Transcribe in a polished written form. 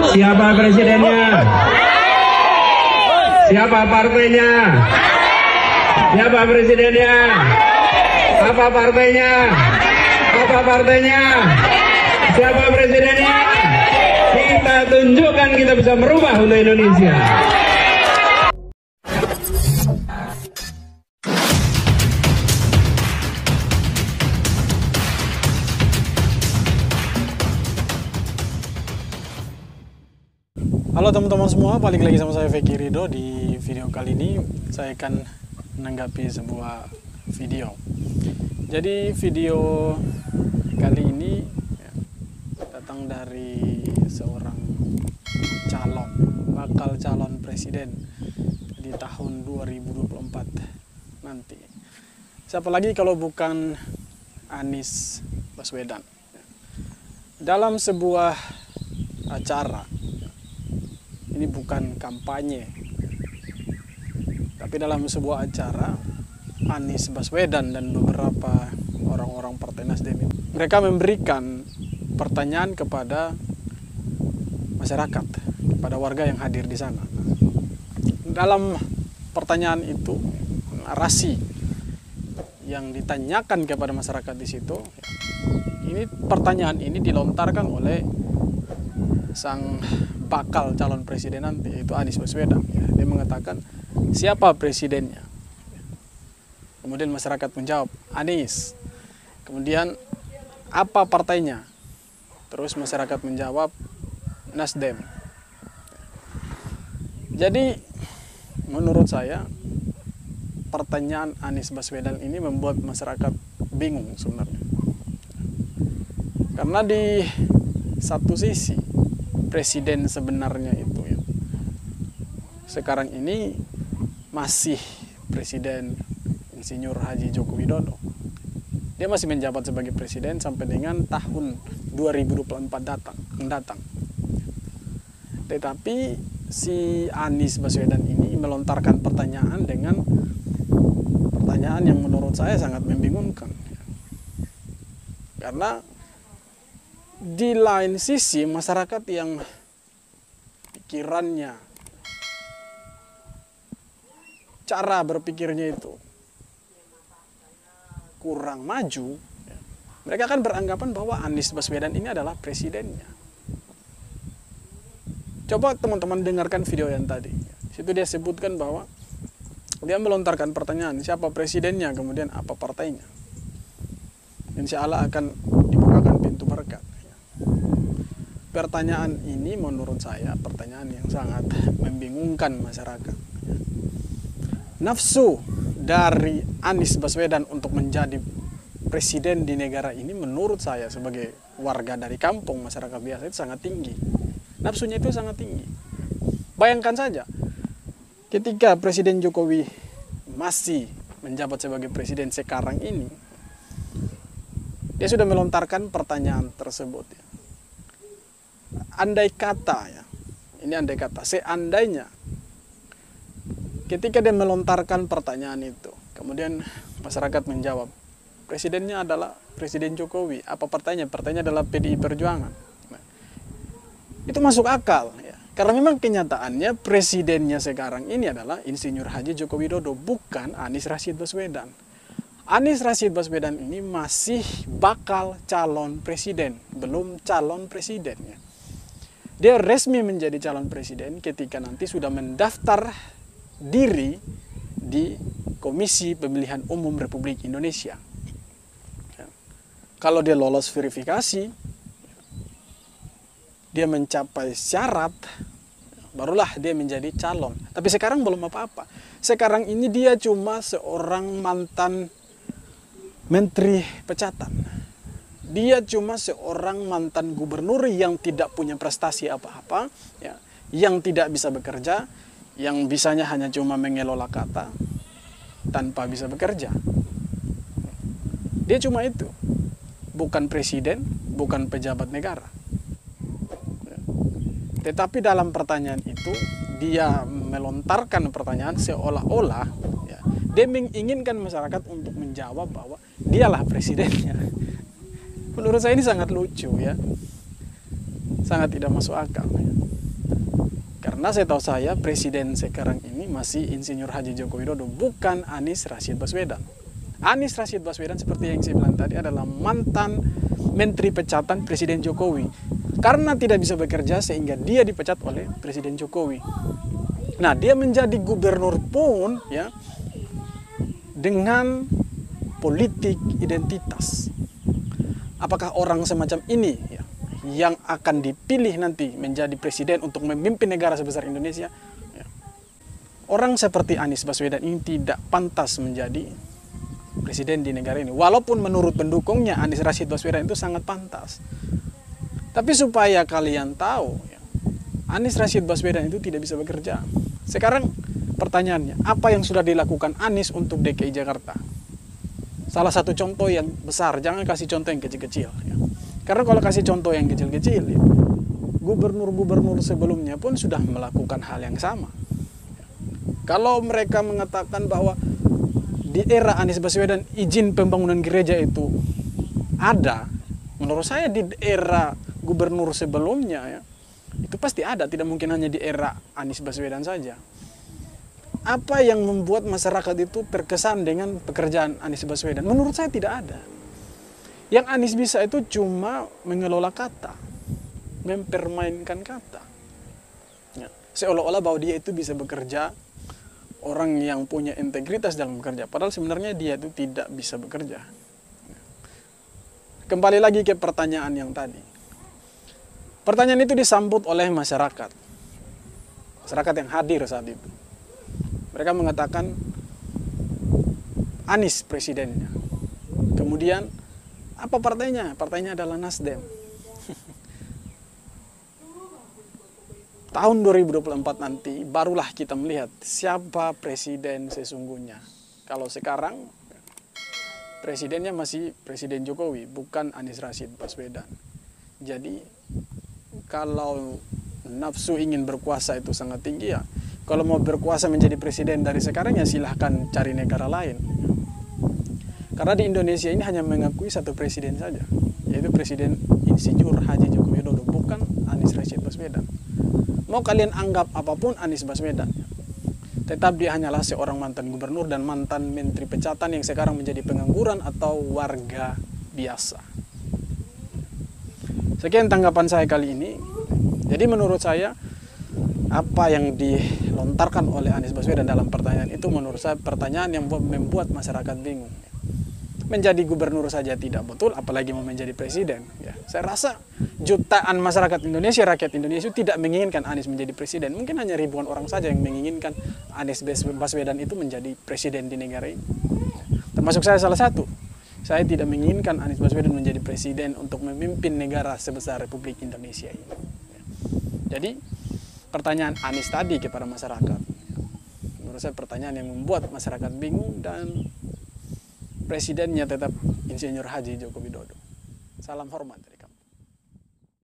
Siapa presidennya? Siapa partainya? Siapa presidennya? Apa partainya? Apa partainya? Siapa presidennya? Kita tunjukkan kita bisa merubah untuk Indonesia. Halo teman-teman semua, balik lagi sama saya Feki Ridho. Di video kali ini saya akan menanggapi sebuah video. Jadi video kali ini datang dari seorang bakal calon presiden di tahun 2024 nanti. Siapa lagi kalau bukan Anies Baswedan. Dalam sebuah acara, ini bukan kampanye, tapi dalam sebuah acara, Anies Baswedan dan beberapa orang-orang Partai Nasdem, mereka memberikan pertanyaan kepada masyarakat, kepada warga yang hadir di sana. Dalam pertanyaan itu, narasi yang ditanyakan kepada masyarakat di situ, pertanyaan ini dilontarkan oleh sang bakal calon presiden nanti, yaitu Anies Baswedan. Dia mengatakan, siapa presidennya? Kemudian masyarakat menjawab, Anies. Kemudian, apa partainya? Terus masyarakat menjawab, Nasdem. Jadi, menurut saya, pertanyaan Anies Baswedan ini membuat masyarakat bingung sebenarnya. Karena di satu sisi, presiden sebenarnya itu sekarang ini masih Presiden Insinyur Haji Joko Widodo. Dia masih menjabat sebagai presiden sampai dengan tahun 2024 mendatang. Tetapi si Anies Baswedan ini melontarkan pertanyaan dengan pertanyaan yang menurut saya sangat membingungkan. Karena di lain sisi, masyarakat yang pikirannya, cara berpikirnya itu kurang maju, mereka akan beranggapan bahwa Anies Baswedan ini adalah presidennya. Coba teman-teman dengarkan video yang tadi. Di situ dia sebutkan bahwa dia melontarkan pertanyaan, siapa presidennya, kemudian apa partainya. Insya Allah akan dibukakan pintu berkat. Pertanyaan ini menurut saya pertanyaan yang sangat membingungkan masyarakat. Nafsu dari Anies Baswedan untuk menjadi presiden di negara ini menurut saya sebagai warga dari kampung, masyarakat biasa, itu sangat tinggi. Nafsunya itu sangat tinggi. Bayangkan saja, ketika Presiden Jokowi masih menjabat sebagai presiden sekarang ini, dia sudah melontarkan pertanyaan tersebut. Andai kata, seandainya ketika dia melontarkan pertanyaan itu, kemudian masyarakat menjawab, presidennya adalah Presiden Jokowi, apa partainya? Partainya adalah PDI Perjuangan. Nah, itu masuk akal, ya. Karena memang kenyataannya presidennya sekarang ini adalah Insinyur Haji Joko Widodo, bukan Anies Rashid Baswedan. Anies Rashid Baswedan ini masih bakal calon presiden, belum calon presiden, ya. Dia resmi menjadi calon presiden ketika nanti sudah mendaftar diri di Komisi Pemilihan Umum Republik Indonesia. Kalau dia lolos verifikasi, dia mencapai syarat, barulah dia menjadi calon. Tapi sekarang belum apa-apa. Sekarang ini dia cuma seorang mantan menteri pecatan. Dia cuma seorang mantan gubernur yang tidak punya prestasi apa-apa, ya, yang tidak bisa bekerja, yang bisanya hanya cuma mengelola kata tanpa bisa bekerja. Dia cuma itu, bukan presiden, bukan pejabat negara. Tetapi dalam pertanyaan itu, dia melontarkan pertanyaan seolah-olah, ya, dia menginginkan masyarakat untuk menjawab bahwa dialah presidennya. Menurut saya ini sangat lucu, ya, sangat tidak masuk akal. Ya. Karena saya tahu presiden sekarang ini masih Insinyur Haji Joko Widodo, bukan Anies Rashid Baswedan. Anies Rashid Baswedan seperti yang saya bilang tadi adalah mantan menteri pecatan Presiden Jokowi. Karena tidak bisa bekerja sehingga dia dipecat oleh Presiden Jokowi. Nah, dia menjadi gubernur pun ya dengan politik identitas. Apakah orang semacam ini ya, yang akan dipilih nanti menjadi presiden untuk memimpin negara sebesar Indonesia? Ya. Orang seperti Anies Baswedan ini tidak pantas menjadi presiden di negara ini. Walaupun menurut pendukungnya Anies Rashid Baswedan itu sangat pantas. Tapi supaya kalian tahu, ya, Anies Rashid Baswedan itu tidak bisa bekerja. Sekarang pertanyaannya, apa yang sudah dilakukan Anies untuk DKI Jakarta? Salah satu contoh yang besar, jangan kasih contoh yang kecil-kecil. Ya. Karena kalau kasih contoh yang kecil-kecil, ya, gubernur-gubernur sebelumnya pun sudah melakukan hal yang sama. Ya. Kalau mereka mengatakan bahwa di era Anies Baswedan izin pembangunan gereja itu ada, menurut saya di era gubernur sebelumnya ya, itu pasti ada, tidak mungkin hanya di era Anies Baswedan saja. Apa yang membuat masyarakat itu terkesan dengan pekerjaan Anies Baswedan? Menurut saya tidak ada. Yang Anies bisa itu cuma mengelola kata, mempermainkan kata. Ya. Seolah-olah bahwa dia itu bisa bekerja, orang yang punya integritas dalam bekerja. Padahal sebenarnya dia itu tidak bisa bekerja. Kembali lagi ke pertanyaan yang tadi. Pertanyaan itu disambut oleh masyarakat. Masyarakat yang hadir saat itu. Mereka mengatakan Anies presidennya. Kemudian apa partainya? Partainya adalah Nasdem. Tahun 2024 nanti barulah kita melihat siapa presiden sesungguhnya. Kalau sekarang presidennya masih Presiden Jokowi, bukan Anies Rashid Baswedan. Jadi kalau nafsu ingin berkuasa itu sangat tinggi ya, kalau mau berkuasa menjadi presiden dari sekarang ya silahkan cari negara lain. Karena di Indonesia ini hanya mengakui satu presiden saja, yaitu Presiden Insinyur Haji Joko Widodo, bukan Anies Rashid Baswedan. Mau kalian anggap apapun Anies Baswedan, tetap dia hanyalah seorang mantan gubernur dan mantan menteri pecatan yang sekarang menjadi pengangguran atau warga biasa. Sekian tanggapan saya kali ini. Jadi menurut saya apa yang dilontarkan oleh Anies Baswedan dalam pertanyaan itu menurut saya pertanyaan yang membuat masyarakat bingung. Menjadi gubernur saja tidak betul, apalagi mau menjadi presiden. Ya, saya rasa jutaan masyarakat Indonesia, rakyat Indonesia tidak menginginkan Anies menjadi presiden. Mungkin hanya ribuan orang saja yang menginginkan Anies Baswedan itu menjadi presiden di negara ini. Termasuk saya salah satu. Saya tidak menginginkan Anies Baswedan menjadi presiden untuk memimpin negara sebesar Republik Indonesia ini. Jadi pertanyaan Anies tadi kepada masyarakat, menurut saya pertanyaan yang membuat masyarakat bingung dan presidennya tetap Insinyur Haji Joko Widodo. Salam hormat.